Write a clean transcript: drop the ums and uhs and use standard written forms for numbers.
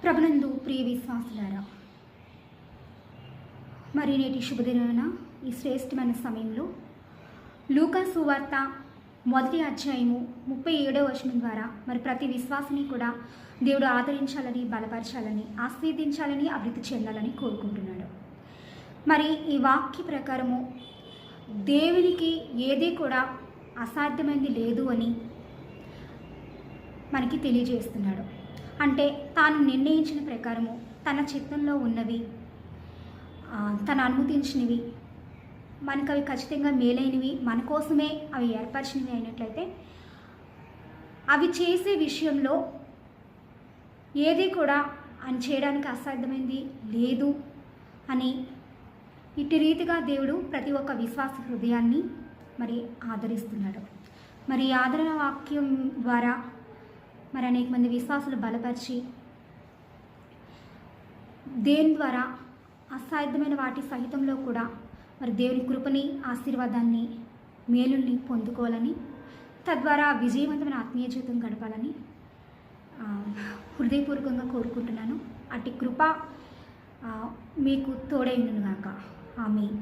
ప్రభునందు ప్రియ విశ్వాసులారా, మరి నేటి శుభదినాన ఈ శ్రేష్టమైన సమయంలో లూకా సువార్త 1వ అధ్యాయము 37వ వచనం ద్వారా మరి ప్రతి విశ్వాసిని కూడా దేవుడు ఆదరించాలని, బలపరచాలని, ఆశీర్వదించాలని, అభివృద్ధి చెందాలని కోరుకుంటున్నాడు. మరి ఈ వాక్య ప్రకారము దేవునికి ఏది కూడా అసాధ్యమైనది లేదు అని మనకి తెలియజేస్తున్నాడు. అంటే తాను నిర్ణయించిన ప్రకారము తన చిత్తంలో ఉన్నవి, తను అనుమతించినవి, మనకు అవి ఖచ్చితంగా మేలైనవి, మన కోసమే అవి ఏర్పరిచినవి అయినట్లయితే అవి చేసే విషయంలో ఏది కూడా ఆయన చేయడానికి అసాధ్యమైంది లేదు అని ఇటు రీతిగా దేవుడు ప్రతి ఒక్క విశ్వాస హృదయాన్ని మరి ఆదరిస్తున్నాడు. మరి ఆదరణ వాక్యం ద్వారా మరి అనేక మంది విశ్వాసులు బలపరిచి దేని ద్వారా అసాధ్యమైన వాటి సహితంలో కూడా మరి దేవుని కృపని, ఆశీర్వాదాన్ని, మేలుల్ని పొందుకోవాలని, తద్వారా విజయవంతమైన ఆత్మీయ జీవితం గడపాలని హృదయపూర్వకంగా కోరుకుంటున్నాను. అట్టి కృప మీకు తోడైనగాక. ఆమేన్.